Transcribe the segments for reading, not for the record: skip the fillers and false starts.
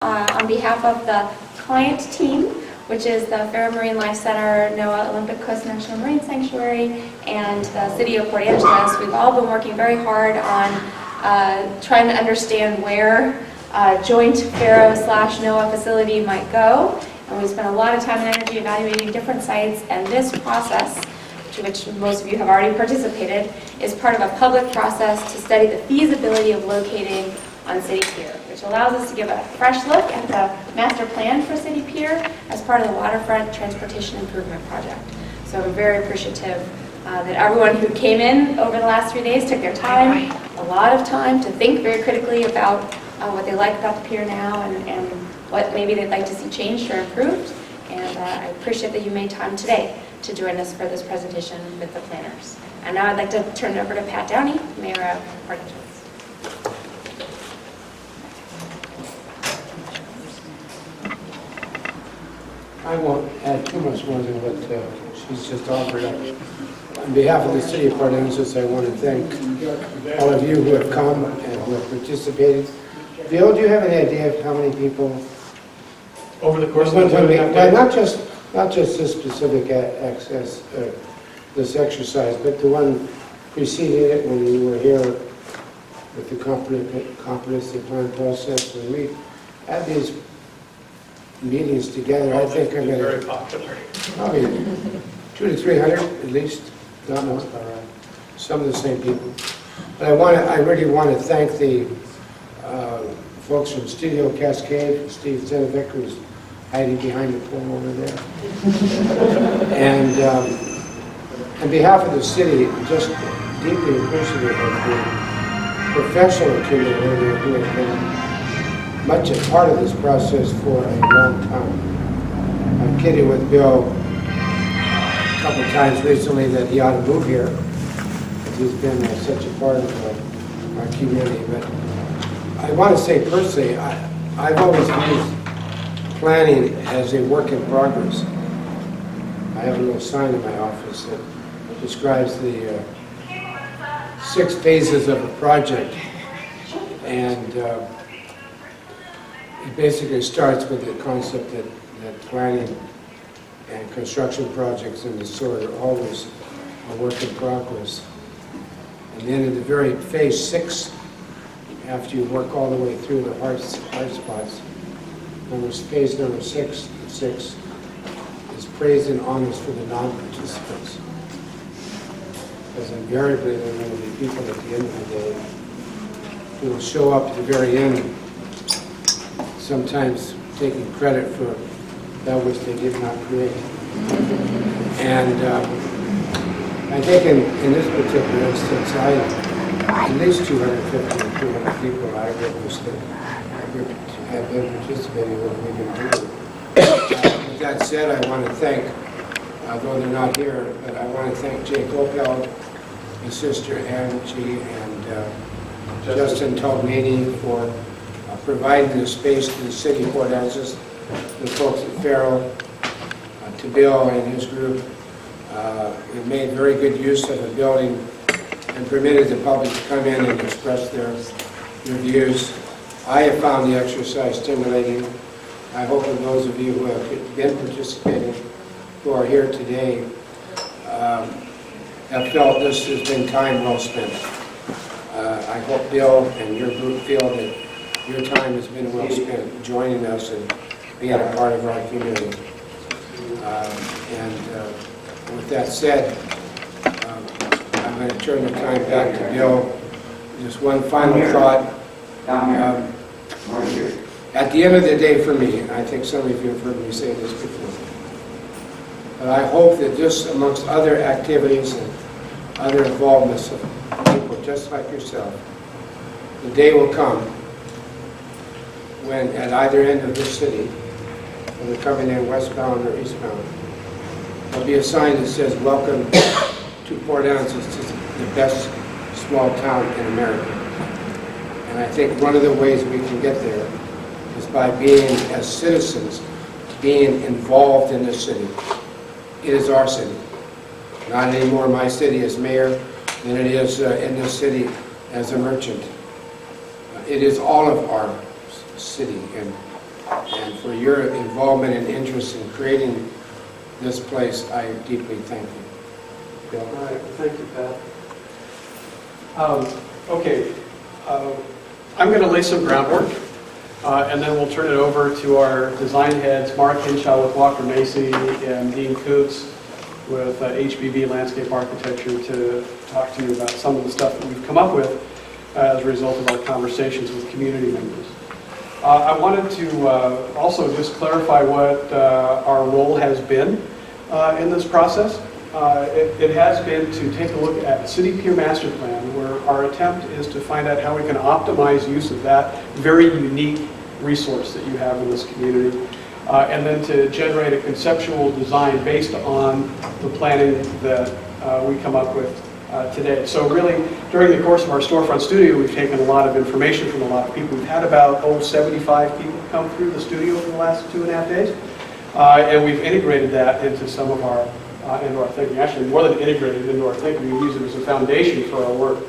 on behalf of the client team, which is the Feiro Marine Life Center, NOAA Olympic Coast National Marine Sanctuary, and the City of Port Angeles. We've all been working very hard on trying to understand where joint Feiro/NOAA facility might go. And we spent a lot of time and energy evaluating different sites, and this process, to which most of you have already participated, is part of a public process to study the feasibility of locating on City Pier, which allows us to give a fresh look at the master plan for City Pier as part of the waterfront transportation improvement project. So I'm very appreciative that everyone who came in over the last 3 days took their time, a lot of time, to think very critically about what they like about the pier now and what maybe they'd like to see changed or improved. And I appreciate that you made time today to join us for this presentation with the planners. And now I'd like to turn it over to Pat Downey, Mayor of Port Angeles. I won't add too much more than what she's just offered up. On behalf of the City of Port Angeles, I want to thank all of you who have come and who have participated. Bill, do you have any idea of how many people? Over the course of the 2.5 days? Well, not just this specific access, this exercise, but the one preceding it when you were here with the comprehensive plan process. When we had these meetings together, I think I'm going very to popular. probably 200 to 300 at least. Not more. Some of the same people. But I really want to thank the folks from Studio Cascade, Steve Zenovic, who's hiding behind the pole over there. And on behalf of the city, just deeply appreciative of the professional community who have been much a part of this process for a long time. I'm kidding with Bill a couple of times recently that he ought to move here, because he's been such a part of our community. But I want to say personally, I've always used planning as a work in progress. I have a little sign in my office that describes the 6 phases of a project, and it basically starts with the concept that planning and construction projects in the sort are always a work in progress. And then in the very phase 6, after you work all the way through the hard spots, phase number 6 is praise and honors for the non-participants. Because invariably there are going to be people at the end of the day who will show up at the very end, sometimes taking credit for that which they did not create. And I think in this particular instance, at least 250 or 200 people I witnessed that have been participating in what we've been doing. With that said, I want to thank, though they're not here, but I want to thank Jake Opel, his sister Angie, and Justin Tognini for providing the space to the city of Port Angeles, the folks at Feiro, to Bill and his group. We made very good use of the building and permitted the public to come in and express their views. I have found the exercise stimulating. I hope that those of you who have been participating, who are here today, have felt this has been time well spent. I hope Bill and your group feel that your time has been well spent joining us and being a part of our community. With that said, I'm going to turn the time back to Bill. Just one final thought. At the end of the day for me, I think some of you have heard me say this before, but I hope that just amongst other activities and other involvements of people just like yourself, the day will come when at either end of this city, when they're coming in westbound or eastbound, there'll be a sign that says, "Welcome to Port Angeles, the best small town in America." And I think one of the ways we can get there is by being, as citizens, being involved in this city. It is our city. Not anymore my city as mayor than it is in this city as a merchant. It is all of our city, and and for your involvement and interest in creating this place, I deeply thank you. Bill? All right, well, thank you, Pat. Okay, I'm going to lay some groundwork, and then we'll turn it over to our design heads, Mark Hinshaw with Walker Macy and Dean Koontz with HBB Landscape Architecture to talk to you about some of the stuff that we've come up with as a result of our conversations with community members. I wanted to also just clarify what our role has been in this process. It has been to take a look at the City Pier Master Plan, where our attempt is to find out how we can optimize use of that very unique resource that you have in this community, and then to generate a conceptual design based on the planning that we come up with today. So really, during the course of our storefront studio, we've taken a lot of information from a lot of people. We've had about 75 people come through the studio for the last 2.5 days, and we've integrated that into some of our into our thinking. Actually, more than integrated into our thinking, we use it as a foundation for our work.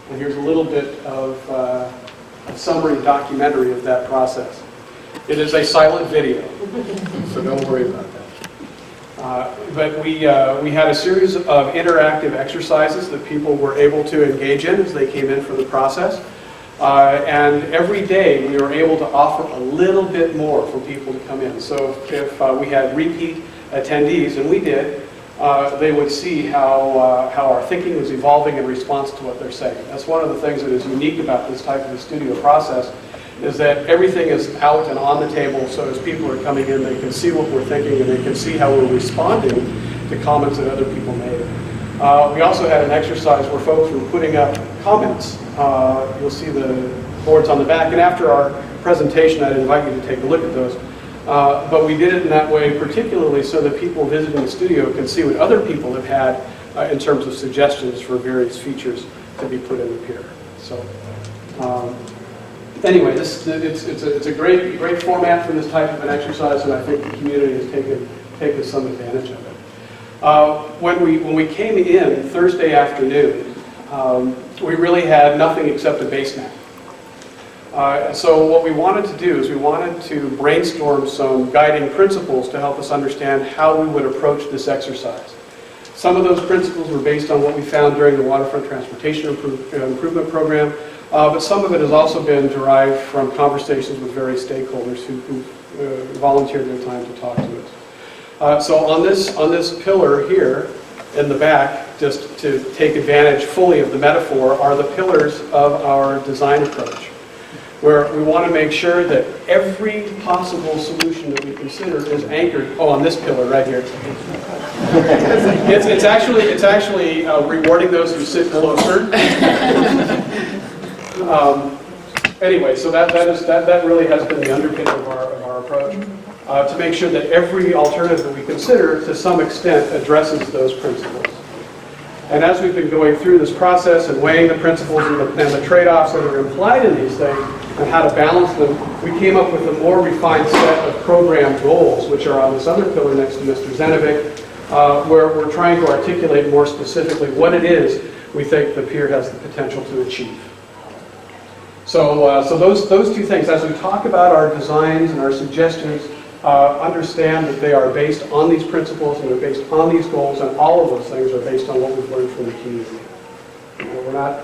And here's a little bit of a summary documentary of that process. It is a silent video, so don't worry about that. But we had a series of interactive exercises that people were able to engage in as they came in for the process. And every day we were able to offer a little bit more for people to come in. So if we had repeat attendees, and we did, they would see how our thinking was evolving in response to what they're saying. That's one of the things that is unique about this type of a studio process, is that everything is out and on the table, so as people are coming in, they can see what we're thinking and they can see how we're responding to comments that other people made. We also had an exercise where folks were putting up comments. You'll see the boards on the back, and after our presentation, I'd invite you to take a look at those. But we did it in that way particularly so that people visiting the studio can see what other people have had in terms of suggestions for various features to be put in the pier. So anyway, it's a great format for this type of an exercise, and I think the community has taken some advantage of it. When we came in Thursday afternoon, we really had nothing except a base map. So what we wanted to do is we wanted to brainstorm some guiding principles to help us understand how we would approach this exercise. Some of those principles were based on what we found during the Waterfront Transportation Improvement Program, but some of it has also been derived from conversations with various stakeholders who volunteered their time to talk to us. So on this pillar here in the back, just to take advantage fully of the metaphor, are the pillars of our design approach, where we want to make sure that every possible solution that we consider is anchored. Oh, on this pillar right here. It's actually rewarding those who sit closer. Anyway, so that really has been the underpinning of our approach, to make sure that every alternative that we consider, to some extent, addresses those principles. And as we've been going through this process and weighing the principles and the trade-offs that are implied in these things and how to balance them, we came up with a more refined set of program goals, which are on this other pillar next to Mr. Zenovic, where we're trying to articulate more specifically what it is we think the pier has the potential to achieve. So those two things, as we talk about our designs and our suggestions, understand that they are based on these principles and they're based on these goals, and all of those things are based on what we've learned from the community. We're not.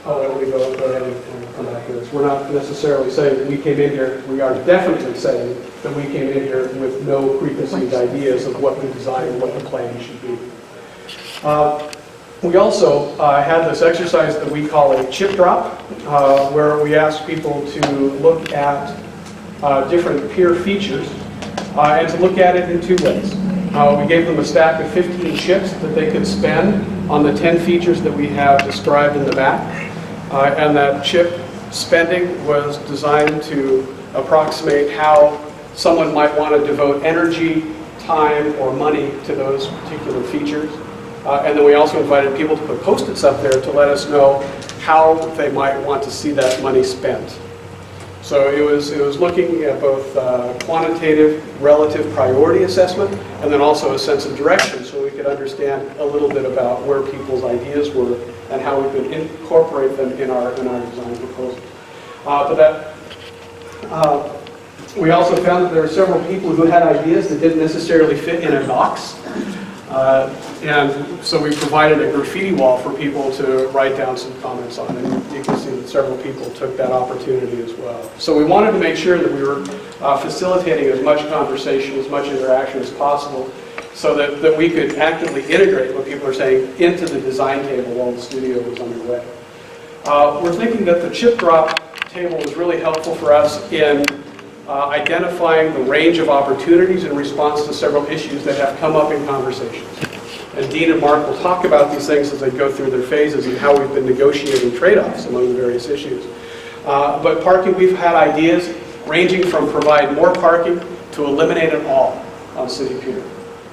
Oh, let me go ahead and come back to this. We're not necessarily saying that we came in here. We are definitely saying that we came in here with no preconceived ideas of what the design and what the plan should be. We also had this exercise that we call a chip drop, where we ask people to look at different pier features and to look at it in two ways. We gave them a stack of 15 chips that they could spend on the 10 features that we have described in the back. And that chip spending was designed to approximate how someone might want to devote energy, time, or money to those particular features. And then we also invited people to put Post-its up there to let us know how they might want to see that money spent. So it was looking at both quantitative relative priority assessment and then also a sense of direction so we could understand a little bit about where people's ideas were and how we could incorporate them in our design proposals. We also found that there were several people who had ideas that didn't necessarily fit in a box. And so we provided a graffiti wall for people to write down some comments on, and you can see that several people took that opportunity as well. So we wanted to make sure that we were facilitating as much conversation, as much interaction as possible, so that we could actively integrate what people are saying into the design table while the studio was underway. We're thinking that the chip drop table was really helpful for us in identifying the range of opportunities in response to several issues that have come up in conversations. And Dean and Mark will talk about these things as they go through their phases and how we've been negotiating trade-offs among the various issues. But parking, we've had ideas ranging from provide more parking to eliminate it all on City Pier.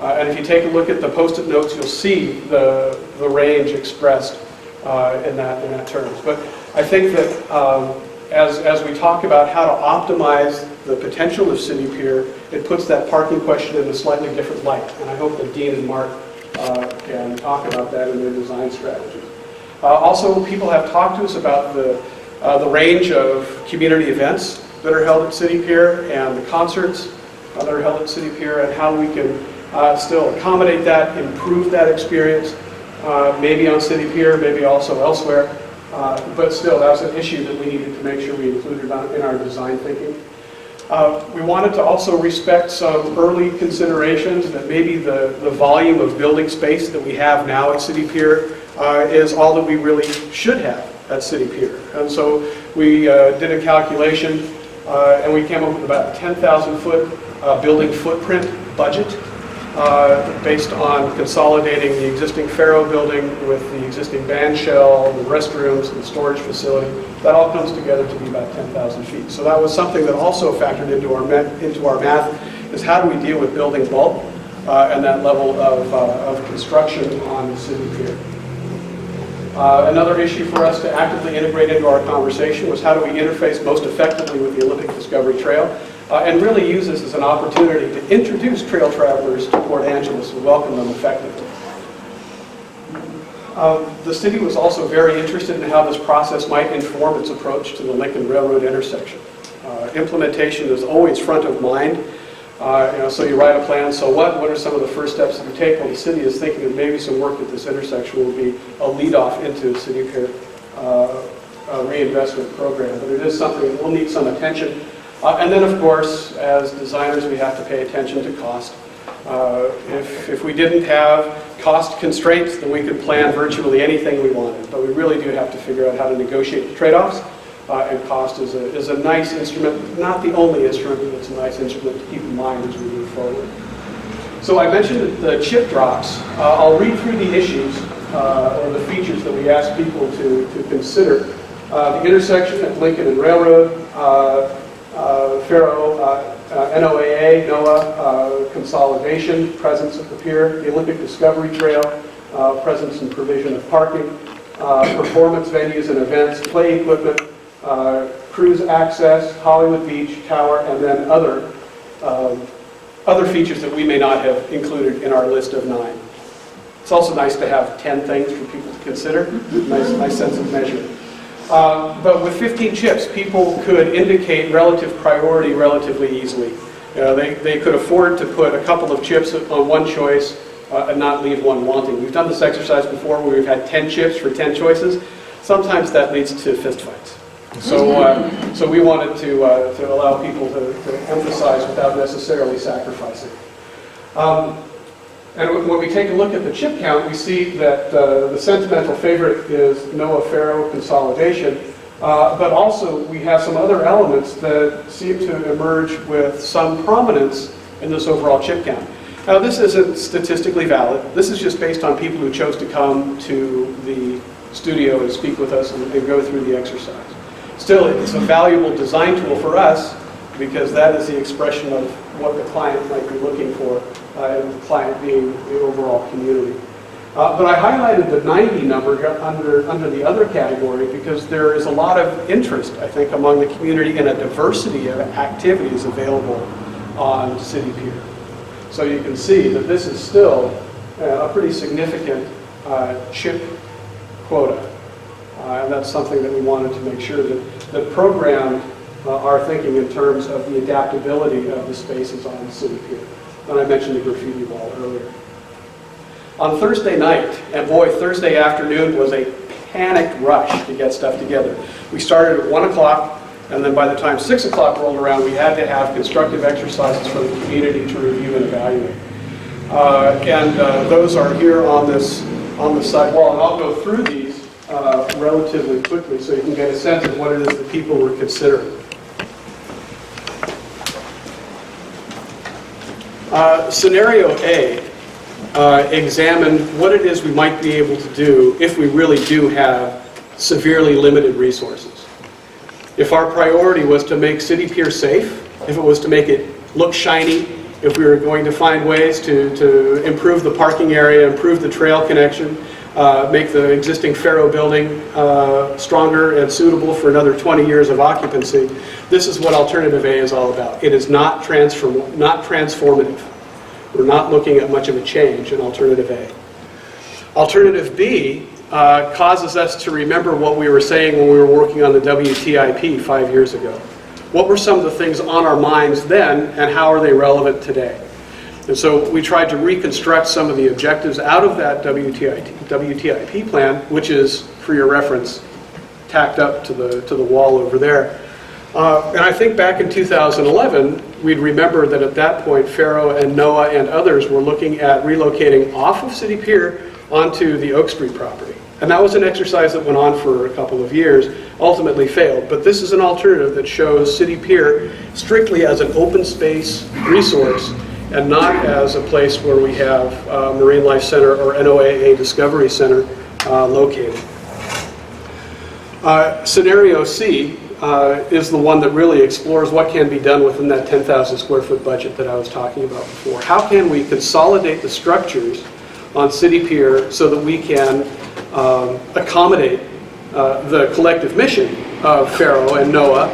And if you take a look at the post-it notes, you'll see the range expressed in that terms. But I think that as we talk about how to optimize the potential of City Pier, it puts that parking question in a slightly different light. And I hope that Dean and Mark can talk about that in their design strategies. Also, people have talked to us about the range of community events that are held at City Pier and the concerts that are held at City Pier and how we can still accommodate that, improve that experience, maybe on City Pier, maybe also elsewhere. But still, that was an issue that we needed to make sure we included in our design thinking. We wanted to also respect some early considerations that maybe the volume of building space that we have now at City Pier is all that we really should have at City Pier. And so we did a calculation and we came up with about a 10,000 foot building footprint budget based on consolidating the existing Feiro building with the existing band shell, the restrooms, and the storage facility. That all comes together to be about 10,000 feet. So that was something that also factored into our math, is how do we deal with building bulk and that level of construction on the City Pier. Another issue for us to actively integrate into our conversation was how do we interface most effectively with the Olympic Discovery Trail and really use this as an opportunity to introduce trail travelers to Port Angeles and welcome them effectively. The city was also very interested in how this process might inform its approach to the Lincoln Railroad intersection. Implementation is always front of mind. So you write a plan, so what are some of the first steps that you take? Well, the city is thinking that maybe some work at this intersection will be a lead-off into City Pier reinvestment program. But it is something that will need some attention. And then, of course, as designers, we have to pay attention to cost. If we didn't have cost constraints, then we could plan virtually anything we wanted. But we really do have to figure out how to negotiate the trade-offs. And cost is a nice instrument, not the only instrument, but it's a nice instrument to keep in mind as we move forward. So I mentioned the chip drops. I'll read through the issues or the features that we asked people to consider. The intersection at Lincoln and Railroad, Feiro, NOAA, consolidation, presence at the pier, the Olympic Discovery Trail, presence and provision of parking, performance venues and events, play equipment, cruise access, Hollywood Beach, Tower, and then other features that we may not have included in our list of 9. It's also nice to have 10 things for people to consider, nice sense of measure. But with 15 chips, people could indicate relative priority relatively easily. They could afford to put a couple of chips on one choice and not leave one wanting. We've done this exercise before where we've had 10 chips for 10 choices. Sometimes that leads to fistfights. So we wanted to allow people to emphasize without necessarily sacrificing. And when we take a look at the chip count, we see that the sentimental favorite is NOAA Feiro consolidation, but also we have some other elements that seem to emerge with some prominence in this overall chip count. Now, this isn't statistically valid. This is just based on people who chose to come to the studio and speak with us and go through the exercise. Still, it's a valuable design tool for us because that is the expression of what the client might be looking for, and the client being the overall community. But I highlighted the 90 number under the other category because there is a lot of interest, I think, among the community in a diversity of activities available on City Pier. So you can see that this is still a pretty significant chip quota. And that's something that we wanted to make sure that programmed our thinking in terms of the adaptability of the spaces on City Pier. And I mentioned the graffiti wall earlier. On Thursday night, and boy, Thursday afternoon was a panicked rush to get stuff together. We started at 1 o'clock, and then by the time 6 o'clock rolled around, we had to have constructive exercises for the community to review and evaluate. Those are here on the side wall, and I'll go through these relatively quickly so you can get a sense of what it is that people were considering. Scenario A examined what it is we might be able to do if we really do have severely limited resources. If our priority was to make City Pier safe, if it was to make it look shiny, if we were going to find ways to improve the parking area, improve the trail connection, make the existing Feiro building stronger and suitable for another 20 years of occupancy, this is what Alternative A is all about. It is not transformative. We're not looking at much of a change in Alternative A. Alternative B causes us to remember what we were saying when we were working on the WTIP 5 years ago. What were some of the things on our minds then, and how are they relevant today? And so we tried to reconstruct some of the objectives out of that WTIP plan, which is, for your reference, tacked up to the wall over there. And I think back in 2011, we'd remember that at that point, Feiro and NOAA and others were looking at relocating off of City Pier onto the Oak Street property. And that was an exercise that went on for a couple of years, ultimately failed. But this is an alternative that shows City Pier strictly as an open space resource and not as a place where we have Marine Life Center or NOAA Discovery Center located. Scenario C is the one that really explores what can be done within that 10,000 square foot budget that I was talking about before. How can we consolidate the structures on City Pier so that we can accommodate the collective mission of Feiro and NOAA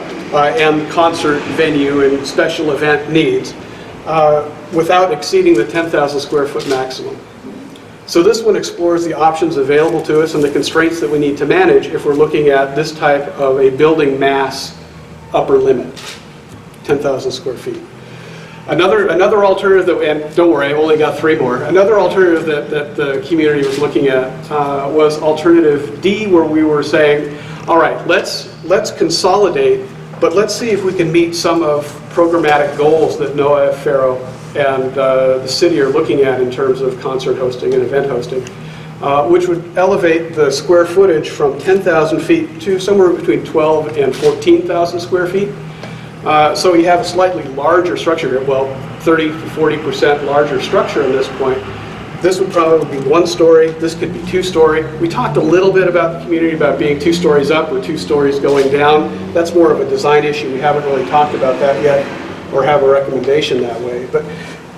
and concert venue and special event needs without exceeding the 10,000 square foot maximum. So this one explores the options available to us and the constraints that we need to manage if we're looking at this type of a building mass upper limit, 10,000 square feet. Another alternative, that, and don't worry, I've only got 3 more. Another alternative that the community was looking at was alternative D, where we were saying, all right, let's consolidate, but let's see if we can meet some of programmatic goals that NOAA, Feiro, and the city are looking at in terms of concert hosting and event hosting, which would elevate the square footage from 10,000 feet to somewhere between 12 and 14,000 square feet. So you have a slightly larger structure here, well, 30 to 40% larger structure at this point. This would probably be 1 story, this could be 2 story. We talked a little bit about the community about being 2 stories up or 2 stories going down. That's more of a design issue. We haven't really talked about that yet or have a recommendation that way.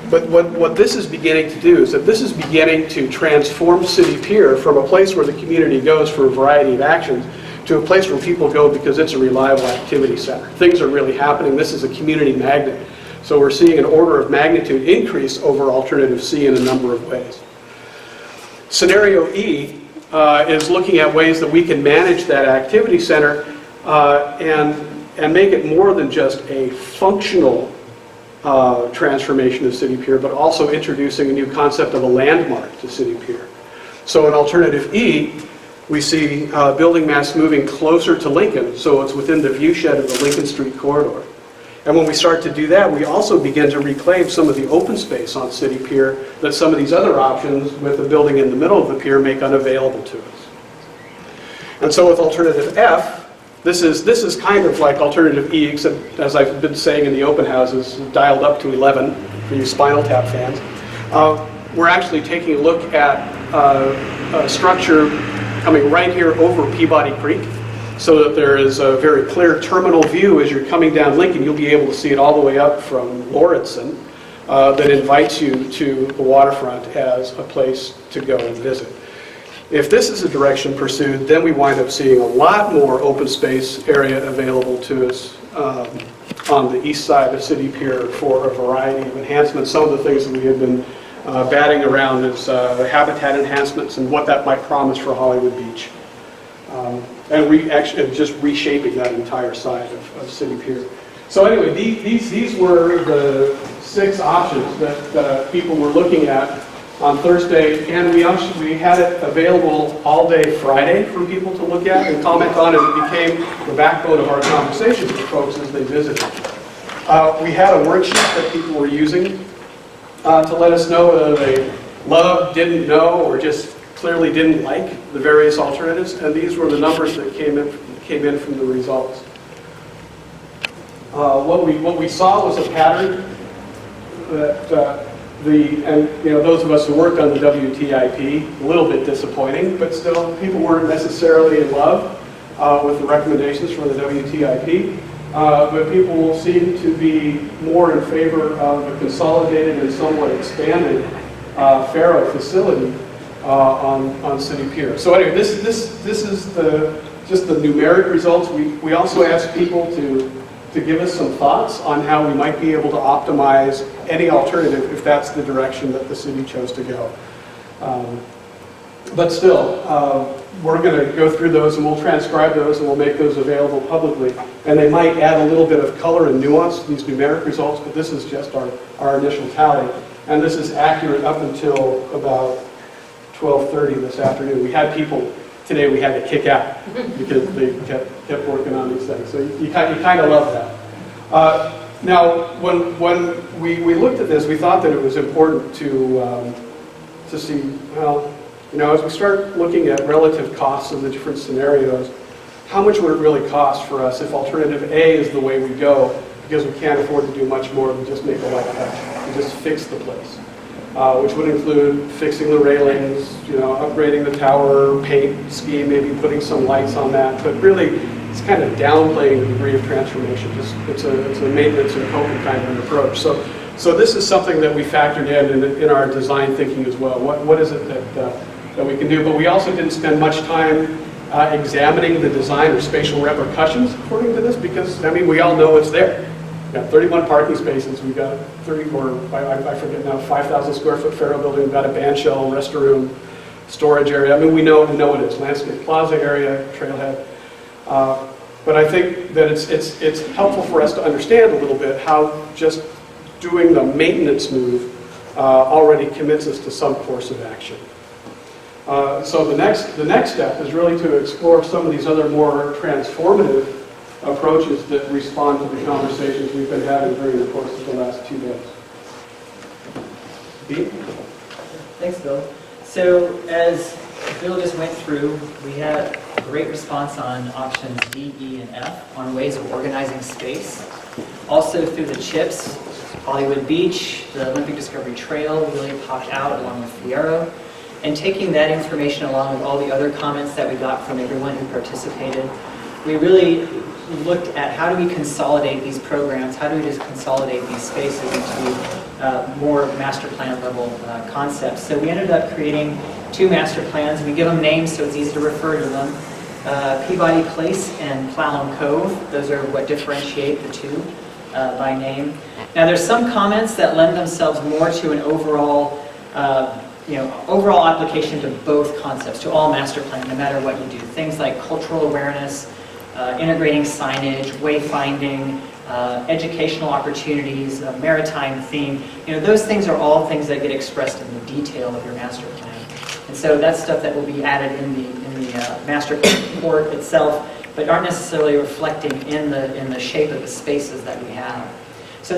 But what this is beginning to do is that this is beginning to transform City Pier from a place where the community goes for a variety of actions to a place where people go because it's a reliable activity center. Things are really happening. This is a community magnet. So we're seeing an order of magnitude increase over Alternative C in a number of ways. Scenario E is looking at ways that we can manage that activity center and make it more than just a functional transformation of City Pier, but also introducing a new concept of a landmark to City Pier. So in Alternative E, we see building mass moving closer to Lincoln, so it's within the viewshed of the Lincoln Street corridor. And when we start to do that, we also begin to reclaim some of the open space on City Pier that some of these other options with the building in the middle of the pier make unavailable to us. And so with Alternative F, this is kind of like Alternative E, except as I've been saying in the open houses, dialed up to 11 for you Spinal Tap fans. We're actually taking a look at a structure coming right here over Peabody Creek, so that there is a very clear terminal view as you're coming down Lincoln. You'll be able to see it all the way up from Lauritsen that invites you to the waterfront as a place to go and visit. If this is a direction pursued, then we wind up seeing a lot more open space area available to us on the east side of City Pier for a variety of enhancements. Some of the things that we have been batting around is habitat enhancements and what that might promise for Hollywood Beach. And actually just reshaping that entire side of City Pier. So anyway, these were the 6 options that people were looking at on Thursday, and we had it available all day Friday for people to look at and comment on, and it became the backbone of our conversations with folks as they visited. We had a worksheet that people were using to let us know whether they loved, didn't know, or just clearly didn't like the various alternatives, and these were the numbers that came in from the results. What we saw was a pattern that those of us who worked on the WTIP, a little bit disappointing, but still people weren't necessarily in love with the recommendations from the WTIP. But people seem to be more in favor of a consolidated and somewhat expanded Feiro facility on City Pier. So anyway, this is just the numeric results. We also asked people to give us some thoughts on how we might be able to optimize any alternative if that's the direction that the city chose to go. But still, we're going to go through those and we'll transcribe those and we'll make those available publicly. And they might add a little bit of color and nuance to these numeric results, but this is just our initial tally. And this is accurate up until about 12:30 this afternoon. We had people today we had to kick out because they kept working on these things. So you kind of love that. Now, when we looked at this, we thought that it was important to see, well, as we start looking at relative costs of the different scenarios, how much would it really cost for us if alternative A is the way we go, because we can't afford to do much more than just make a light touch and just fix the place. Which would include fixing the railings, upgrading the tower, paint scheme, maybe putting some lights on that. But really, it's kind of downplaying the degree of transformation. It's a maintenance and coping kind of an approach. So this is something that we factored in our design thinking as well. What is it that we can do? But we also didn't spend much time examining the design or spatial repercussions according to this, because we all know it's there. We've got 31 parking spaces, we've got 5,000 square foot Feiro building, we've got a band shell, restroom, storage area. We know what it is, landscape plaza area, trailhead. But I think that it's helpful for us to understand a little bit how just doing the maintenance move already commits us to some course of action. So the next step is really to explore some of these other more transformative approaches that respond to the conversations we've been having during the course of the last 2 days. Pete? Thanks, Bill. So as Bill just went through, we had a great response on options D, E, and F on ways of organizing space. Also through the CHIPS, Hollywood Beach, the Olympic Discovery Trail really popped out along with Feiro. And taking that information along with all the other comments that we got from everyone who participated, we really looked at how do we consolidate these programs, how do we just consolidate these spaces into more master plan level concepts. So we ended up creating 2 master plans. We give them names so it's easy to refer to them. Peabody Place and Clallam Cove, those are what differentiate the 2 by name. Now there's some comments that lend themselves more to an overall overall application to both concepts, to all master plan, no matter what you do. Things like cultural awareness, integrating signage, wayfinding, educational opportunities, a maritime theme. Those things are all things that get expressed in the detail of your master plan. And so that's stuff that will be added in the master plan report itself, but aren't necessarily reflecting in the shape of the spaces that we have. So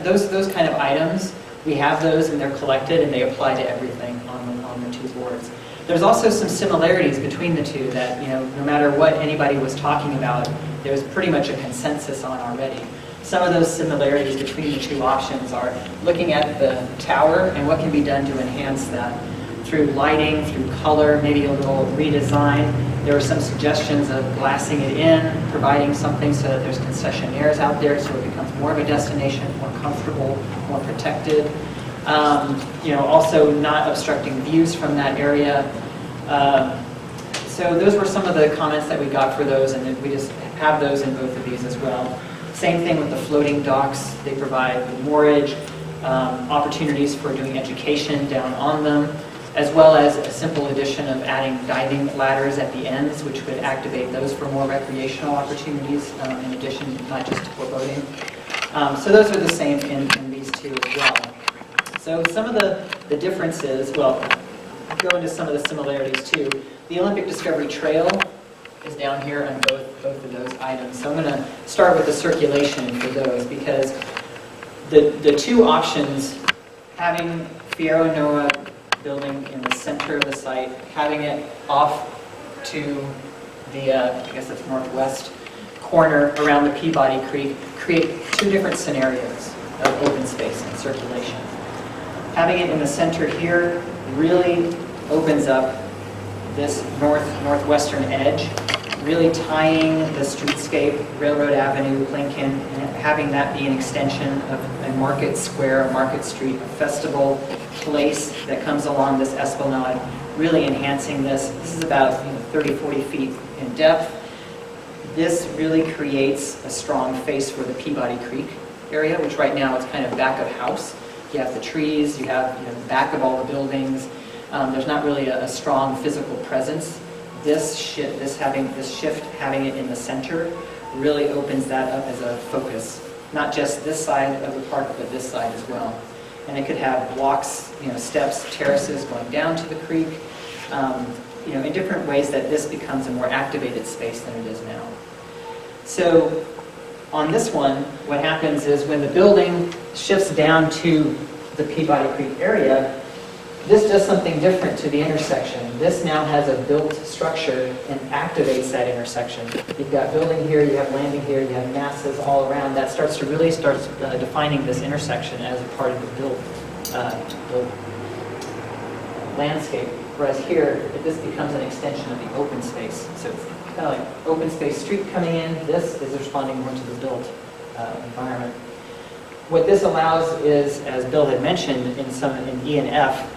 those kind of items, we have those and they're collected and they apply to everything on the 2 boards. There's also some similarities between the 2 that, no matter what anybody was talking about, there's pretty much a consensus on already. Some of those similarities between the 2 options are looking at the tower and what can be done to enhance that through lighting, through color, maybe a little redesign. There were some suggestions of glassing it in, providing something so that there's concessionaires out there so it becomes more of a destination, more comfortable, more protected. Also not obstructing views from that area. So those were some of the comments that we got for those, and we just have those in both of these as well. Same thing with the floating docks. They provide moorage, opportunities for doing education down on them, as well as a simple addition of adding diving ladders at the ends, which would activate those for more recreational opportunities, in addition, not just for boating. So those are the same in these two as well. So some of the differences, well, go into some of the similarities too. The Olympic Discovery Trail is down here on both of those items. So I'm going to start with the circulation for those, because the two options, having Feiro Noah building in the center of the site, having it off to the, I guess that's northwest corner around the Peabody Creek, create two different scenarios of open space and circulation. Having it in the center here really opens up this northwestern edge, really tying the streetscape, Railroad Avenue, Lincoln, and having that be an extension of a market square, a market street, a festival place that comes along this esplanade, really enhancing this. This is about 30, 40 feet in depth. This really creates a strong face for the Peabody Creek area, which right now it's kind of back of house. You have the trees, you have the back of all the buildings. There's not really a strong physical presence. This shift, having it in the center, really opens that up as a focus. Not just this side of the park, but this side as well. And it could have walks, steps, terraces going down to the creek, in different ways that this becomes a more activated space than it is now. So on this one, what happens is when the building shifts down to the Peabody Creek area, this does something different to the intersection. This now has a built structure and activates that intersection. You've got building here, you have landing here, you have masses all around. That starts defining this intersection as a part of the built landscape. Whereas here, this becomes an extension of the open space. So it's kind of like open space street coming in. This is responding more to the built environment. What this allows is, as Bill had mentioned in E and F,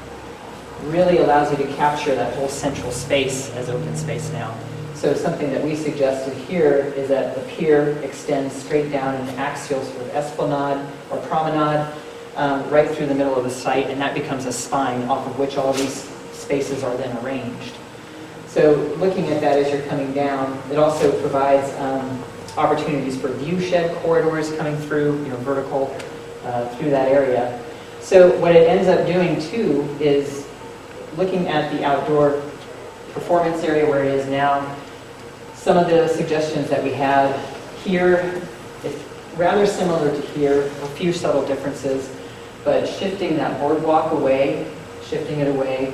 really allows you to capture that whole central space as open space now. So something that we suggested here is that the pier extends straight down an axial sort of esplanade or promenade right through the middle of the site, and that becomes a spine off of which all these spaces are then arranged. So looking at that as you're coming down, it also provides opportunities for view shed corridors coming through, vertical through that area. So what it ends up doing too is looking at the outdoor performance area where it is now. Some of the suggestions that we had here, it's rather similar to here, a few subtle differences, but shifting that boardwalk away, shifting it away,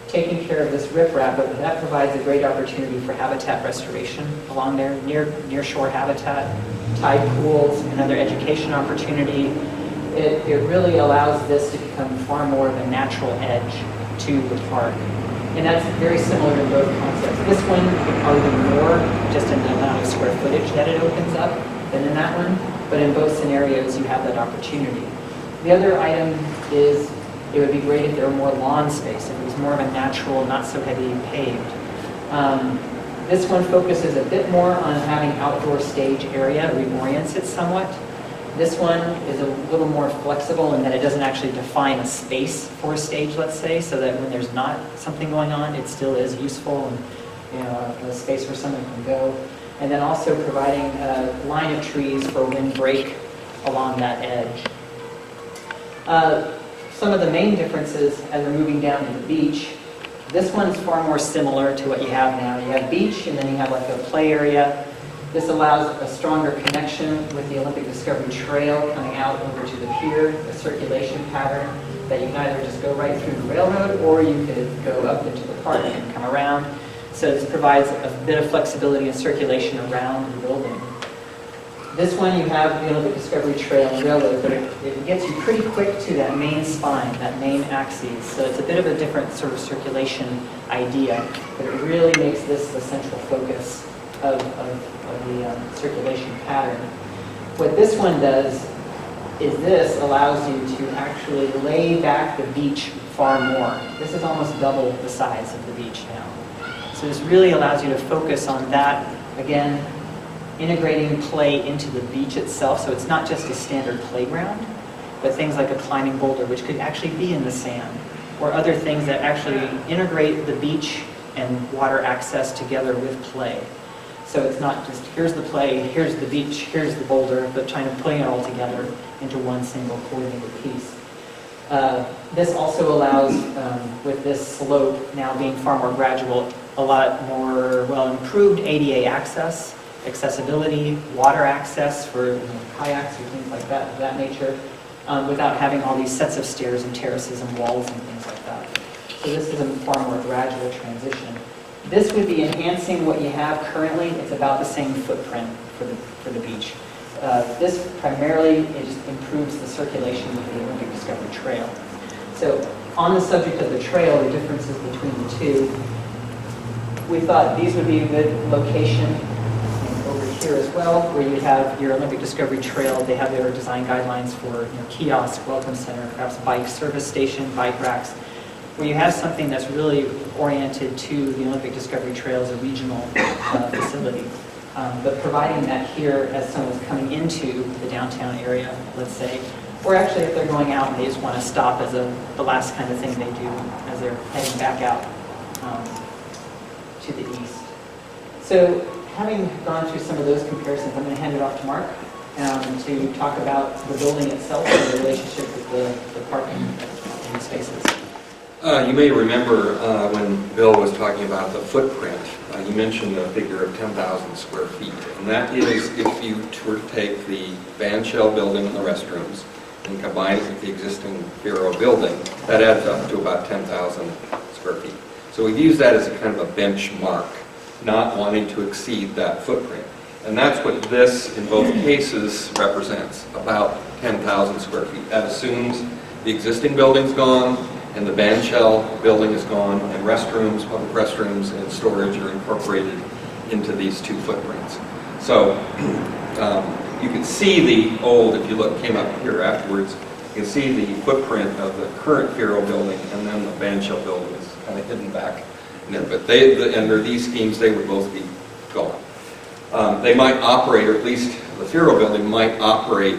taking care of this riprap, but that provides a great opportunity for habitat restoration along there, near shore habitat, tide pools, another education opportunity. It really allows this to become far more of a natural edge to the park. And that's very similar to both concepts. This one would probably be more just in the amount of square footage that it opens up than in that one, but in both scenarios you have that opportunity. The other item is it would be great if there were more lawn space, if it was more of a natural, not so heavy paved. This one focuses a bit more on having outdoor stage area, reorients it somewhat. This one is a little more flexible in that it doesn't actually define a space for a stage, let's say, so that when there's not something going on, it still is useful and a space where someone can go. And then also providing a line of trees for windbreak along that edge. Some of the main differences as we're moving down to the beach, this one's far more similar to what you have now. You have beach and then you have like a play area. This allows a stronger connection with the Olympic Discovery Trail coming out over to the pier, a circulation pattern that you can either just go right through the railroad or you could go up into the park and come around. So this provides a bit of flexibility and circulation around the building. This one you have the Olympic Discovery Trail and Railroad, but it gets you pretty quick to that main spine, that main axis. So it's a bit of a different sort of circulation idea, but it really makes this the central focus of the circulation pattern. What this one does is this allows you to actually lay back the beach far more. This is almost double the size of the beach now. So this really allows you to focus on that, again, integrating play into the beach itself, so it's not just a standard playground, but things like a climbing boulder, which could actually be in the sand, or other things that actually integrate the beach and water access together with play. So it's not just, here's the play, here's the beach, here's the boulder, but trying to put it all together into one single coordinated piece. This also allows, with this slope now being far more gradual, a lot more, well, improved ADA access, accessibility, water access for kayaks or things like that, of that nature, without having all these sets of stairs and terraces and walls and things like that. So this is a far more gradual transition. This would be enhancing what you have currently. It's about the same footprint for the beach. This primarily, it just improves the circulation of the Olympic Discovery Trail. So on the subject of the trail, the differences between the two, we thought these would be a good location. And over here as well, where you have your Olympic Discovery Trail. They have their design guidelines for kiosk, welcome center, perhaps bike service station, bike racks, where you have something that's really oriented to the Olympic Discovery Trail as a regional facility. But providing that here as someone's coming into the downtown area, let's say, or actually if they're going out and they just want to stop as the last kind of thing they do as they're heading back out to the east. So having gone through some of those comparisons, I'm going to hand it off to Mark to talk about the building itself and the relationship with the parking in the spaces. You may remember when Bill was talking about the footprint, he mentioned a figure of 10,000 square feet. And that is if you were to take the band shell building and the restrooms and combine it with the existing Feiro building, that adds up to about 10,000 square feet. So we've used that as a kind of a benchmark, not wanting to exceed that footprint. And that's what this, in both cases, represents, about 10,000 square feet. That assumes the existing building's gone, and the band shell building is gone, and restrooms, public restrooms, and storage are incorporated into these two footprints. So you can see the old, if you came up here afterwards, you can see the footprint of the current Feiro building, and then the band shell building is kind of hidden back in there. But under these schemes, they would both be gone. They might operate, or at least the Feiro building might operate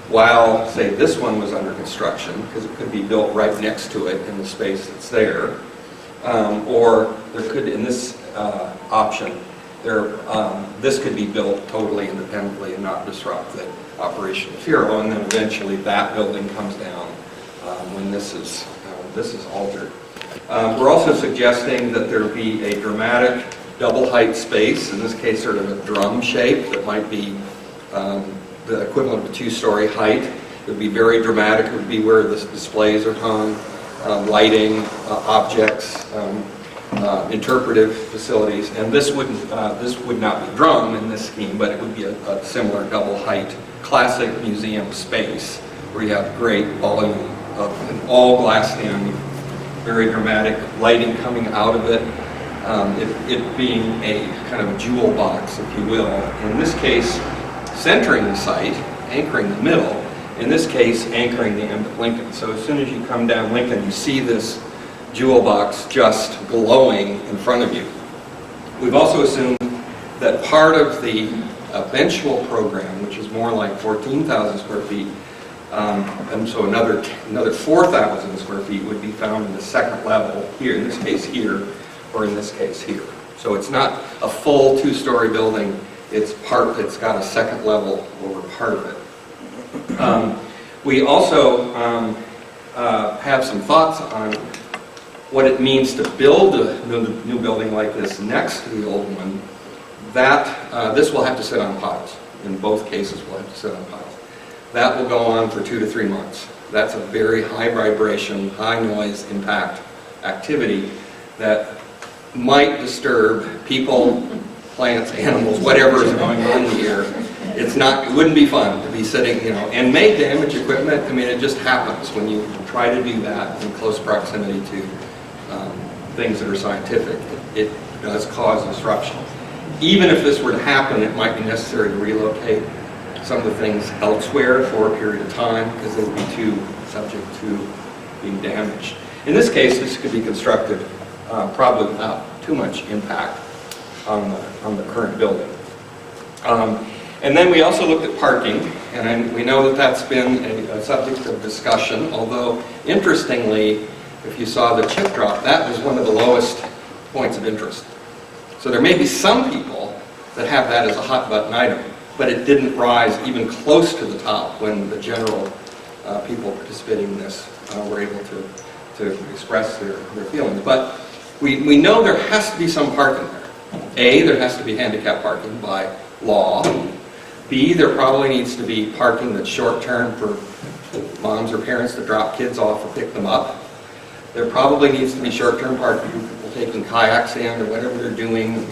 while, say, this one was under construction, because it could be built right next to it in the space that's there. Or there could, in this option, this could be built totally independently and not disrupt the operation of Feiro, and then eventually that building comes down when this is altered. We're also suggesting that there be a dramatic double height space, in this case sort of a drum shape that might be the equivalent of a two-story height. It would be very dramatic. It would be where the displays are hung, lighting, objects, interpretive facilities. And this would not be drum in this scheme, but it would be a similar double height classic museum space where you have great volume of an all glass in, very dramatic lighting coming out of it. It being a kind of a jewel box, if you will. In this case, centering the site, anchoring the middle, in this case, anchoring the end of Lincoln. So as soon as you come down Lincoln, you see this jewel box just glowing in front of you. We've also assumed that part of the eventual program, which is more like 14,000 square feet, and so another 4,000 square feet would be found in the second level here, in this case here, or in this case here. So it's not a full two-story building. It's got a second level over part of it. We also have some thoughts on what it means to build a new building like this next to the old one. This will have to sit on piles. In both cases, we'll have to sit on piles. That will go on for 2 to 3 months. That's a very high vibration, high noise impact activity that might disturb people, plants, animals, whatever is going on here, It wouldn't be fun to be sitting, and may damage equipment. I mean, it just happens when you try to do that in close proximity to things that are scientific. It does cause disruption. Even if this were to happen, it might be necessary to relocate some of the things elsewhere for a period of time because they would be too subject to being damaged. In this case, this could be constructed probably without too much impact on the current building. And then we also looked at parking, and we know that that's been a subject of discussion, although interestingly, if you saw the chip drop, that was one of the lowest points of interest. So there may be some people that have that as a hot button item, but it didn't rise even close to the top when the general people participating in this were able to express their feelings. But we know there has to be some parking there. A, there has to be handicap parking by law. B, there probably needs to be parking that's short-term for moms or parents to drop kids off or pick them up. There probably needs to be short-term parking for people taking kayaks in or whatever they're doing,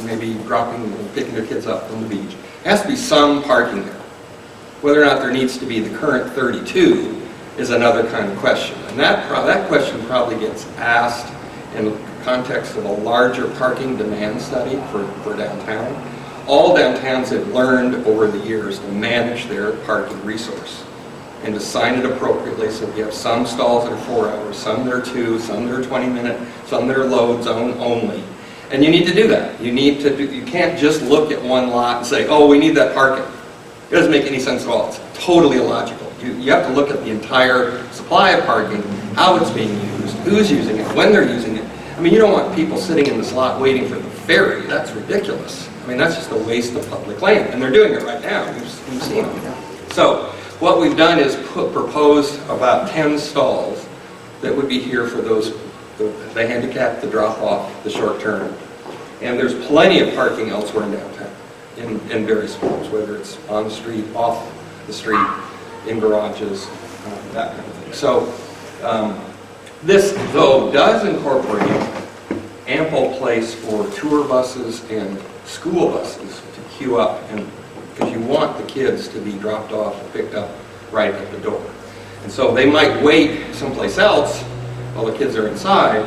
maybe dropping and picking their kids up from the beach. There has to be some parking there. Whether or not there needs to be the current 32 is another kind of question. And that question probably gets asked in the context of a larger parking demand study for downtown. All downtowns have learned over the years to manage their parking resource and to sign it appropriately, so we have some stalls that are 4 hours, some that are 2, some that are 20-minute, some that are load zone only. And you need to do that. You can't just look at one lot and say, oh, we need that parking. It doesn't make any sense at all. It's totally illogical. You have to look at the entire supply of parking, how it's being used, who's using it, when they're using it. I mean, you don't want people sitting in this lot waiting for the ferry. That's ridiculous. I mean, that's just a waste of public land. And they're doing it right now. We've seen them. So what we've done is propose about 10 stalls that would be here for those, the handicapped, the drop-off, the short-term. And there's plenty of parking elsewhere in downtown in various forms, whether it's on the street, off the street, in garages, that kind of thing. So this, though, does incorporate ample place for tour buses and school buses to queue up, and because you want the kids to be dropped off and picked up right at the door. And so they might wait someplace else while the kids are inside,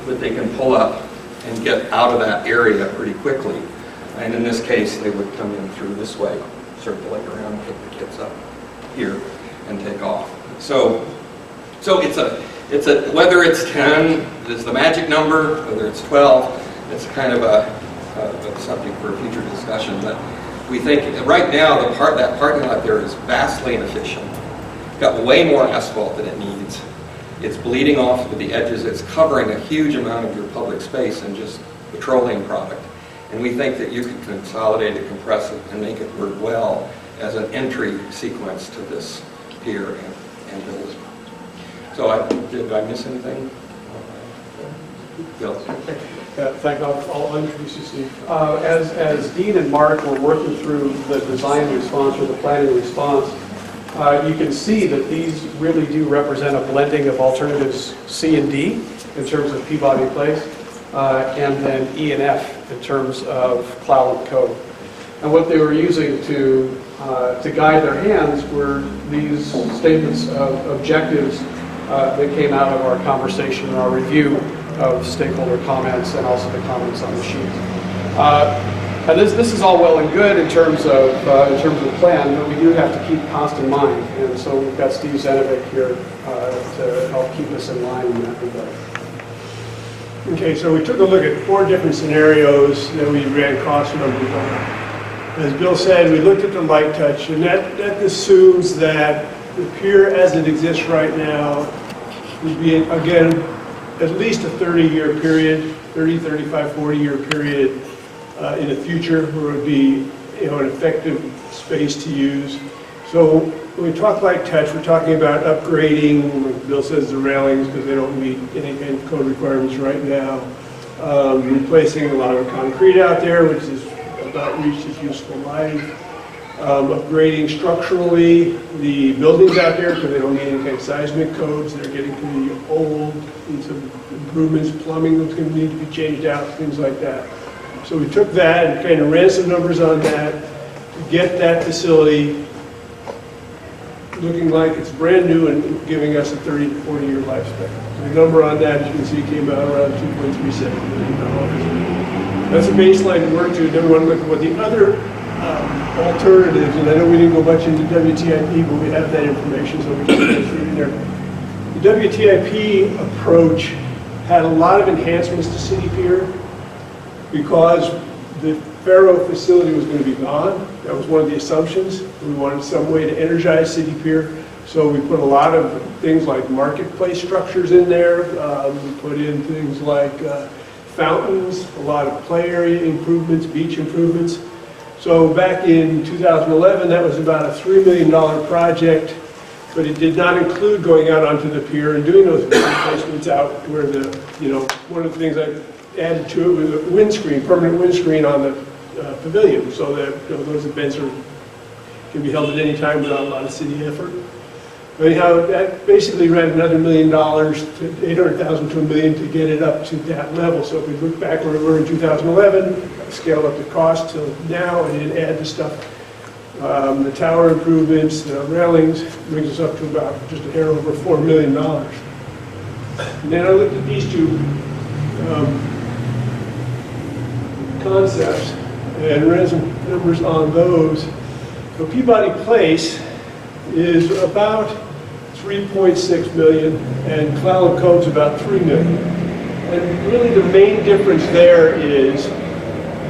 but they can pull up and get out of that area pretty quickly. And in this case, they would come in through this way, circulate around, pick the kids up here, and take off. So it's a whether it's 10 is the magic number, whether it's 12, it's kind of a subject for a future discussion. But we think right now that parking lot there is vastly inefficient. It's got way more asphalt than it needs. It's bleeding off to the edges. It's covering a huge amount of your public space and just petroleum product. And we think that you can consolidate it, compress it, and make it work well as an entry sequence to this pier and building. So did I miss anything? Bill? Thank you. I'll introduce you, Steve. As Dean and Mark were working through the design response or the planning response, you can see that these really do represent a blending of alternatives C and D in terms of Peabody Place, and then E and F in terms of Clallam Code. And what they were using to guide their hands were these statements of objectives that came out of our conversation and our review of stakeholder comments and also the comments on the sheet. And this is all well and good in terms of plan, but we do have to keep cost in mind. And so we've got Steve Zenovic here to help keep us in line in that regard. Okay, so we took a look at 4 different scenarios that we ran cost numbers on. As Bill said, we looked at the light touch, and that assumes that the pier as it exists right now would be, again, at least a 30-year period, 30, 35, 40-year period in the future where it would be, an effective space to use. So when we talk light touch, we're talking about upgrading, like Bill says, the railings because they don't meet any kind of code requirements right now. Replacing a lot of concrete out there, which is about reached its useful life. Upgrading structurally the buildings out there because they don't meet any kind of seismic codes. They're getting pretty old. Need some improvements, plumbing that's going to need to be changed out, things like that. So we took that and kind of ran some numbers on that to get that facility looking like it's brand new and giving us a 30 to 40 year lifespan. The number on that, as you can see, came out around $2.37 million. That's a baseline to work to. Then we want to look at what the other alternatives, and I know we didn't go much into WTIP, but we have that information, so we can go through in there. The WTIP approach had a lot of enhancements to City Pier because the Feiro facility was going to be gone. That was one of the assumptions. We wanted some way to energize City Pier, so we put a lot of things like marketplace structures in there. We put in things like fountains, a lot of play area improvements, beach improvements. So back in 2011, that was about a $3 million project, but it did not include going out onto the pier and doing those replacements out where the, one of the things I added to it was a windscreen, permanent windscreen on the pavilion, so that those events can be held at any time without a lot of city effort. But anyhow, that basically ran another $1 million to $800,000 to $1 million to get it up to that level. So if we look back where we were in 2011, scaled up the cost till now, and then add the stuff, the tower improvements, the railings, brings us up to about just a hair over $4 million. And then I looked at these two concepts and ran some numbers on those. So Peabody Place is about 3.6 million, and Clallam Cove's about 3 million. And really the main difference there is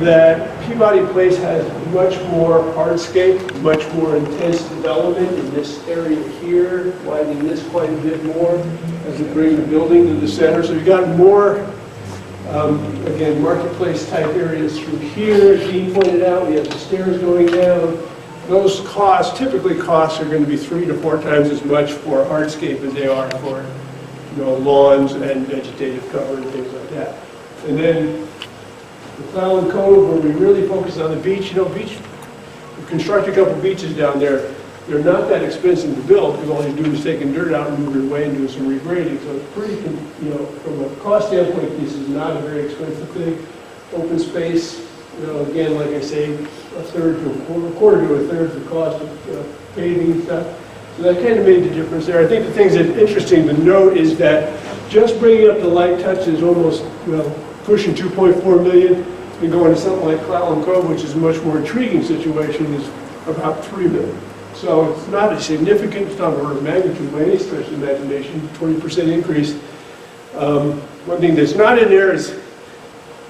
that Peabody Place has much more hardscape, much more intense development in this area here, widening this quite a bit more as we bring the building to the center. So you've got more, again, marketplace type areas through here. As Dean pointed out, we have the stairs going down. Those costs, typically costs are going to be 3 to 4 times as much for hardscape as they are for lawns and vegetative cover and things like that. And then the Clallam Cove, where we really focus on the beach, we construct a couple beaches down there. They're not that expensive to build because all you're doing is taking dirt out and moving it away and doing some regrading. So it's pretty, from a cost standpoint, this is not a very expensive thing. Open space, again, like I say, a third to a quarter to a third of the cost of paving and stuff. So that kind of made the difference there. I think the things that are interesting to note is that just bringing up the light touch is almost, pushing 2.4 million, and going to something like Clallam Cove, which is a much more intriguing situation, is about 3 million. So it's not a significant, it's not an order of magnitude by any stretch of the imagination, 20% increase. One thing that's not in there is,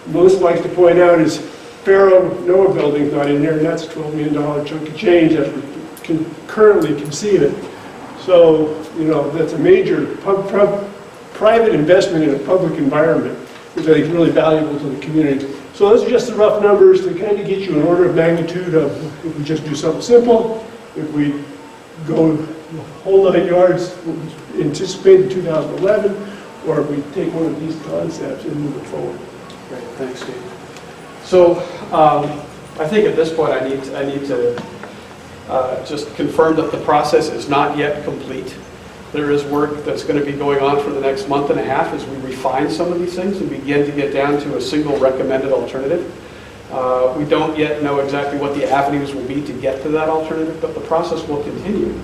Melissa likes to point out, is Feiro NOAA building's not in there, and that's a $12 million chunk of change as we can currently conceive it. So, that's a major private investment in a public environment, which I think is really valuable to the community. So those are just the rough numbers to kind of get you an order of magnitude of if we just do something simple, if we go the whole 9 yards, anticipated 2011, or if we take one of these concepts and move it forward. Great, thanks, Steve. So I think at this point I need to just confirm that the process is not yet complete. There is work that's going to be going on for the next month and a half as we refine some of these things and begin to get down to a single recommended alternative. We don't yet know exactly what the avenues will be to get to that alternative, but the process will continue.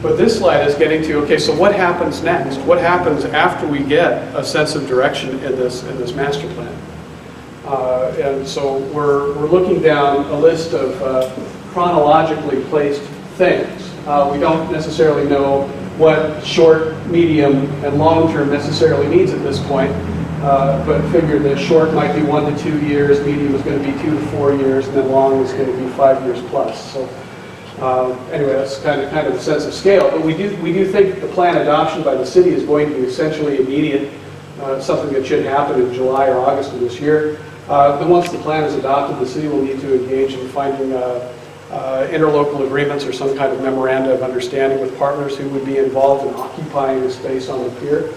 But this slide is getting to, okay, so what happens next? What happens after we get a sense of direction in this master plan? And so we're looking down a list of chronologically placed things. We don't necessarily know what short, medium, and long term necessarily means at this point, but figured that short might be 1 to 2 years, medium is going to be 2 to 4 years, and then long is going to be 5 years plus. So anyway, that's kind of a sense of scale. But we do think that the plan adoption by the city is going to be essentially immediate, something that should happen in July or August of this year. Then once the plan is adopted, the city will need to engage in finding interlocal agreements or some kind of memoranda of understanding with partners who would be involved in occupying the space on the pier.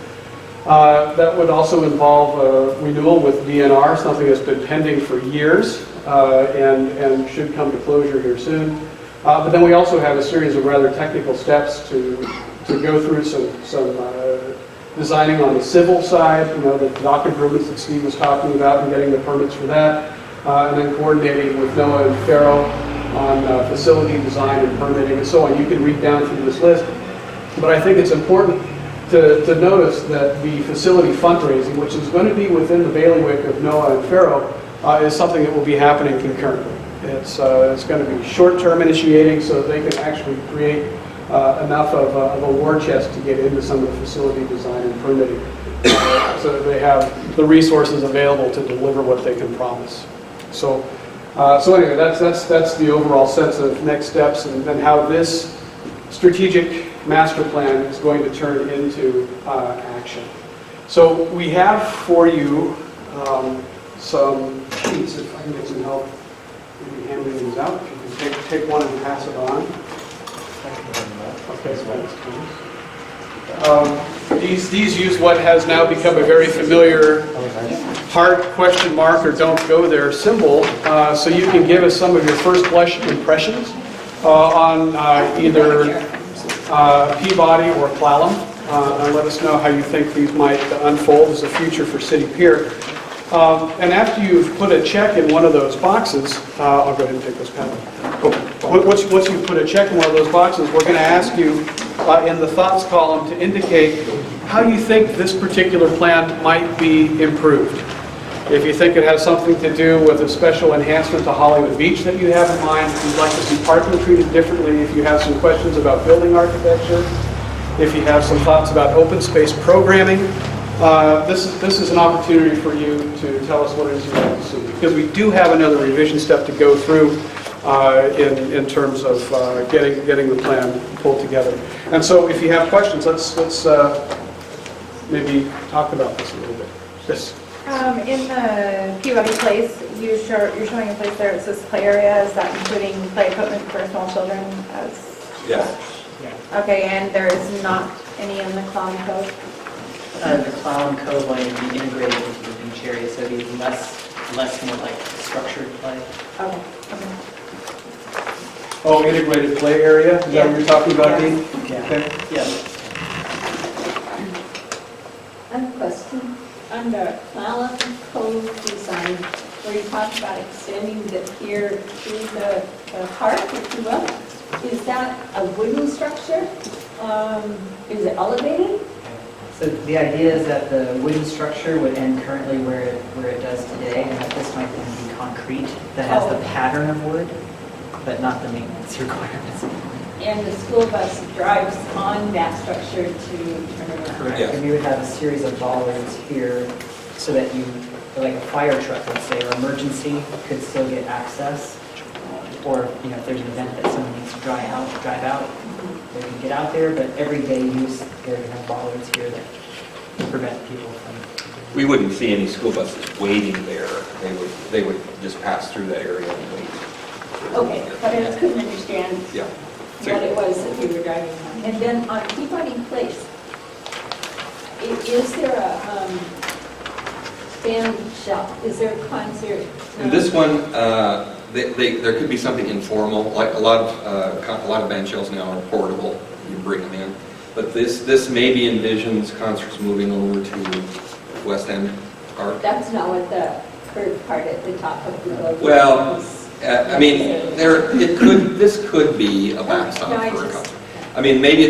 That would also involve a renewal with DNR, something that's been pending for years and should come to closure here soon. But then we also have a series of rather technical steps to go through some designing on the civil side, the dock improvements that Steve was talking about and getting the permits for that, and then coordinating with NOAA and Feiro facility design and permitting and so on. You can read down through this list. But I think it's important to notice that the facility fundraising, which is going to be within the bailiwick of NOAA and Feiro, is something that will be happening concurrently. It's going to be short-term initiating so that they can actually create enough of a war chest to get into some of the facility design and permitting so that they have the resources available to deliver what they can promise. So anyway, that's the overall sense of next steps and how this strategic master plan is going to turn into action. So we have for you some sheets, if I can get some help maybe handing these out. If you can take one and pass it on. Okay, so these use what has now become a very familiar heart, question mark, or don't go there symbol, so you can give us some of your first blush impressions on either Peabody or Clallam, and let us know how you think these might unfold as a future for City Pier. And after you've put a check in one of those boxes, I'll go ahead and take this pen. Once you put a check in one of those boxes, we're going to ask you in the thoughts column to indicate how you think this particular plan might be improved. If you think it has something to do with a special enhancement to Hollywood Beach that you have in mind, if you'd like to see parking treated differently, if you have some questions about building architecture, if you have some thoughts about open space programming, this is an opportunity for you to tell us what it is you'd like to see. Because we do have another revision step to go through in terms of getting the plan pulled together. And so if you have questions, let's maybe talk about this a little bit. Yes. In the Peabody Place, you're showing a place there. It says play area. Is that including play equipment for small children? Yes. Okay, and there is not any in the Clallam Cove? The Clallam Cove one would be integrated into the beach area, so it'd be less more like structured play. Okay. Oh, integrated play area? Is that what you're talking about, Dean? Yeah. Okay. Yeah. I have a question. Under Clallam Cove design, where you talk about extending the pier to the park, if you will, is that a wooden structure? Is it elevated? So the idea is that the wooden structure would end currently where it does today, and that this might then be concrete that has the pattern of wood, but not the maintenance requirements. And the school bus drives on that structure to turn around? Correct. Yeah. And we would have a series of bollards here so that you, like a fire truck, let's say, or emergency, could still get access. Or, if there's an event that someone needs to drive out, they can get out there, but everyday use, they're going to have bollards here that prevent people from... We wouldn't see any school buses waiting there. They would just pass through that area and wait. Okay, but I just couldn't understand Yeah. what it was that we were driving on. And then on Peabody Place, is there a band shell? Is there a concert? And this one, there could be something informal, like a lot of band shells now are portable. You bring them in, but this maybe envisions concerts moving over to West End Park. That's not what the curved part at the top of the building Well, is. I mean, this could be a backstop No, I for a just- concert. I mean, maybe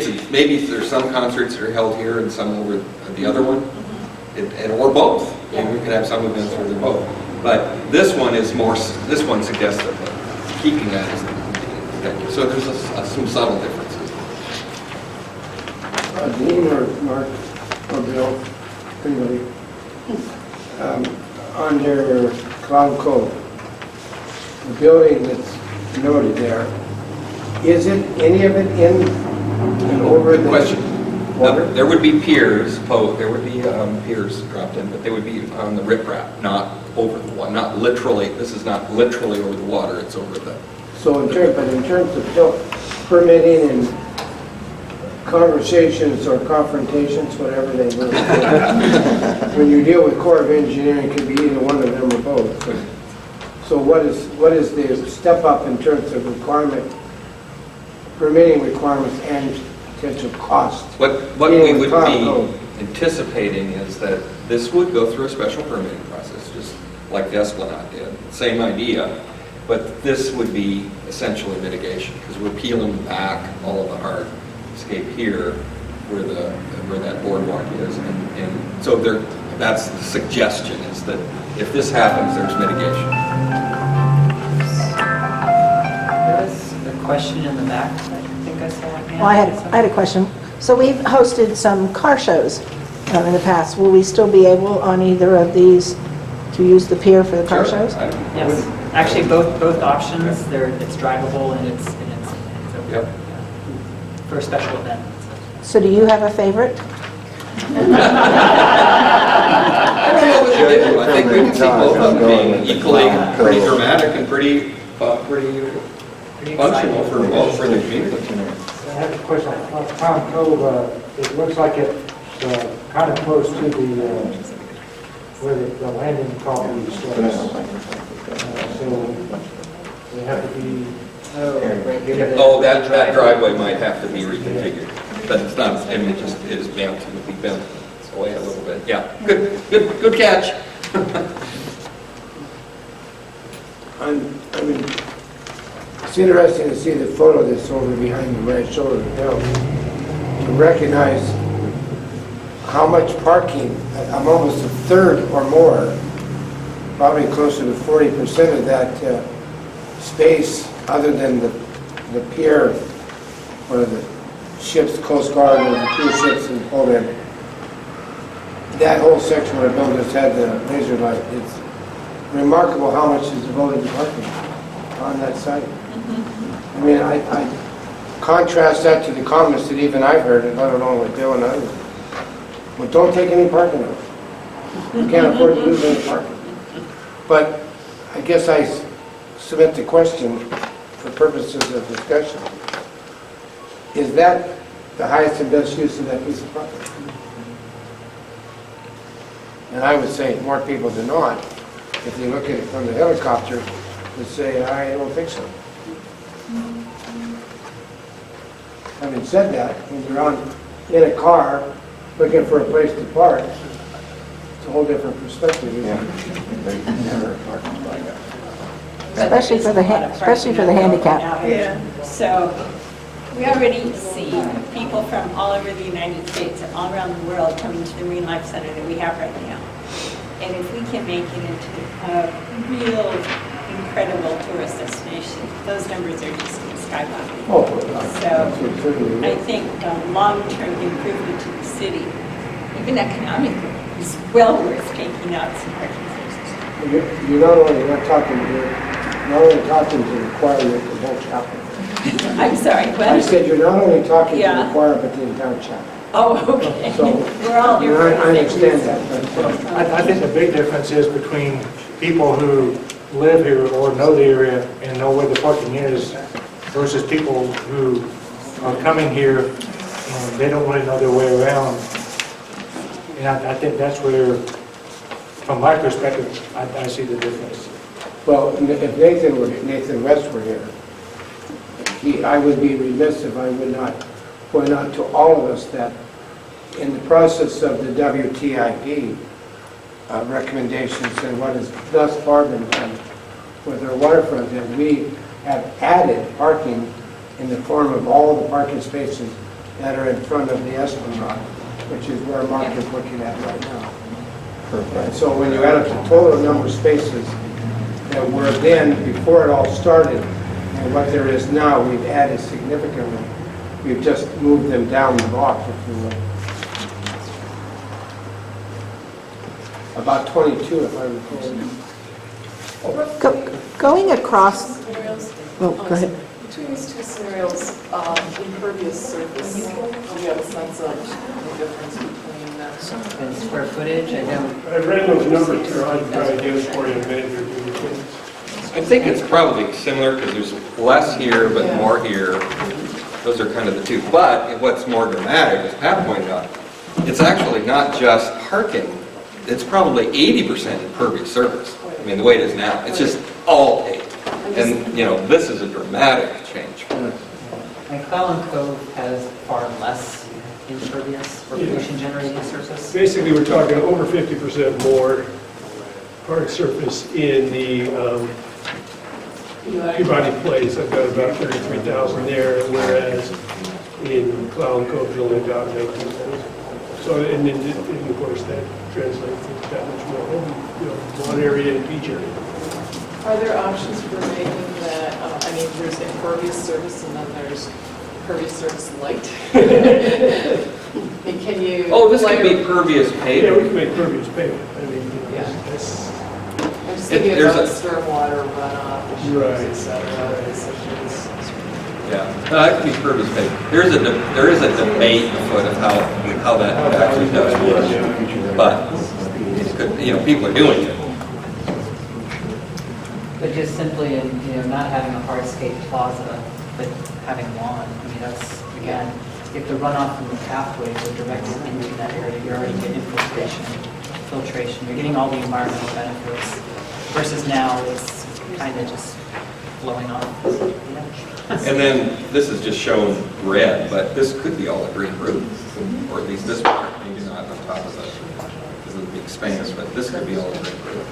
there's some concerts that are held here and some over at the other one, or both. Yeah. And we could have some events where they're both. But this one suggests that keeping that as the venue. So there's some subtle differences. Dean or Mark or Bill, anybody, on your Cloud Cove, the building that's noted there, is it any of it in and over the Question. water? There would be piers, there would be piers dropped in, but they would be on the riprap, not over the water, not literally, this is not literally over the water, it's over the... So in terms of permitting and conversations or confrontations, whatever they were, when you deal with Corps of Engineering, it could be either one of them or both. So what is the step up in terms of permitting requirements and potential cost? What we would be anticipating is that this would go through a special permitting process, just like the Esplanade did. Same idea, But this would be essentially mitigation, because we're peeling back all of the hardscape here where that boardwalk is. And so that's the suggestion, is that if this happens, there's mitigation. There was a question in the back, I think I saw a hand. Well, I had a question. So we've hosted some car shows in the past. Will we still be able on either of these to use the pier for the car Sure. shows? Yes, actually, both options, it's drivable and it's open. Yep. Yeah. For a special event. So do you have a favorite? I think we can see both of them being equally pretty dramatic and pretty functional for the community. I have a question. On Clallam Cove, it looks like it's kind of close to the, where the landing property starts. So they have to be... Oh, that driveway might have to be reconfigured, but it's not, I mean, it just is bent, it would be bent away a little bit. Yeah, good catch. I mean, it's interesting to see the photo that's over behind the right shoulder of the hill, to recognize how much parking. I'm almost a third or more, probably closer to 40% of that space, other than the pier where the ships, Coast Guard, and the cruise ships and all that. That whole section where the builders had the laser light, it's remarkable how much is devoted to parking on that site. I mean, I contrast that to the comments that even I've heard, and I don't know what Bill and others. Well, don't take any parking off. You can't afford to lose any parking. But I guess I submit the question for purposes of discussion. Is that the highest and best use of that piece of property? And I would say more people than not, if you look at it from the helicopter, would say, I don't think so. Having said that, when you're in a car looking for a place to park, it's a whole different perspective, isn't it? Especially for the handicap. Yeah. So we already see people from all over the United States and all around the world coming to the Marine Life Center that we have right now. And if we can make it into a real incredible tourist destination, those numbers are just going to skyrocket. Oh, So I think long-term improvement to the city, even economically, is well worth taking out some parking spaces. You're not only talking to the choir, you're the whole chapel. I'm sorry, what? I said you're not only talking to the Yeah. choir, but the entire chapel. Oh, okay. So, We're all here for I the same understand reason. that. I think the big difference is between people who live here or know the area and know where the parking is versus people who are coming here and they don't really know their way around. And I think that's where, from my perspective, I see the difference. Well, if Nathan West were here, I would be remiss if I would not point out to all of us that in the process of the WTIP recommendations and what has thus far been done with our waterfront, that we have added parking in the form of all the parking spaces that are in front of the Esplanade, which is where Mark is looking at right now. Perfect. So when you add up the total number of spaces that were then, before it all started, and what there is now, we've added significantly. We've just moved them down the block, if you will. About 22, if I recall. Going across, oh, go ahead. Between these two scenarios, impervious surface, do you have a sense of the difference between that? And square footage, I know. I ran those numbers through, I'll try to get it for you in a minute. I think it's probably similar because there's less here but more here. Those are kind of the two. But what's more dramatic, as Pat pointed out, it's actually not just parking. It's probably 80% impervious surface. I mean, the way it is now, it's just all paved. And, you know, this is a dramatic change. And Clallam Cove has far less impervious or pollution generating surface. Basically, we're talking over 50% more park surface in Peabody Place, I've got about 33,000 there, whereas in Clallam Cove, you only got 19,000. So, and of course, that translates into that much more home, lawn area and beach area. Are there options for making that, I mean, there's impervious surface and then there's impervious surface light. And can you? Oh, this could be pervious Yeah, we pavement. can make pervious pavement. I mean, Yeah. that's, I'm just thinking There's about a- stormwater runoff Right. issues, et cetera, decisions. Yeah, no, that could be pervious pavement. There is a debate afoot of how that actually does work. But, it could, people are doing it. But just simply, not having a hardscape plaza, but having lawn, I mean, that's, again, if the runoff from the pathways are directed into that area, you're already getting filtration, you're getting all the environmental benefits, versus now it's kind of just flowing off. And then, this is just shown red, but this could be all a green roof, or at least this part, maybe not on top of the big expanse, but this could be all a green roof.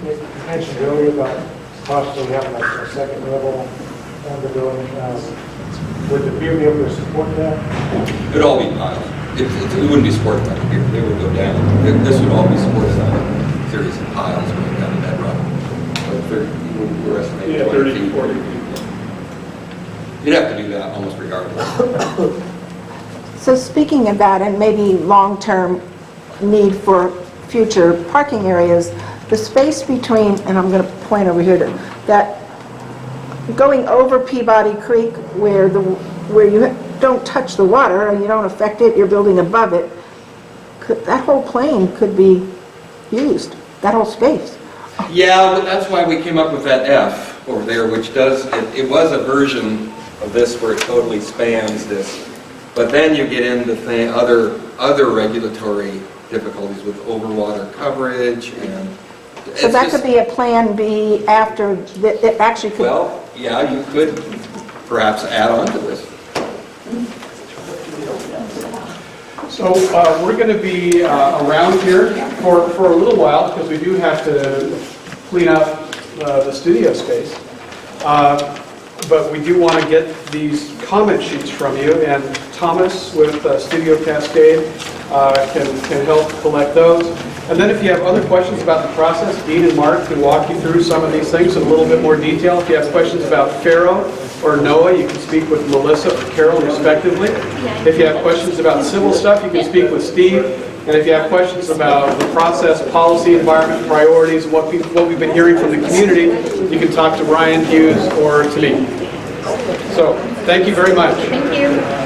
You mentioned earlier about possibly having like a second level on the building. Would the pier be able to support that? It would all be piles. It wouldn't be supported by the pier, they would go down. This would all be supported on a series of piles going down the bedrock. We're estimating yeah, 20 30 feet. to 40 feet. You'd have to do that almost regardless. So speaking of that, and maybe long-term need for future parking areas, the space between, and I'm going to point over here to, that going over Peabody Creek where you don't touch the water and you don't affect it, you're building above it, that whole plane could be used, that whole space. Yeah, but that's why we came up with that F over there, which does, it was a version of this where it totally spans this. But then you get into other regulatory difficulties with overwater coverage and... So that could be a plan B after, it actually could... Well, yeah, you could perhaps add on to this. So we're going to be around here for a little while because we do have to clean up the studio space. But we do want to get these comment sheets from you, and Thomas with Studio Cascade can help collect those. And then if you have other questions about the process, Dean and Mark can walk you through some of these things in a little bit more detail. If you have questions about Feiro or NOAA, you can speak with Melissa or Carol respectively. If you have questions about civil stuff, you can speak with Steve. And if you have questions about the process, policy, environment, priorities, what we've been hearing from the community, you can talk to Ryan Hughes or to me. So, thank you very much. Thank you.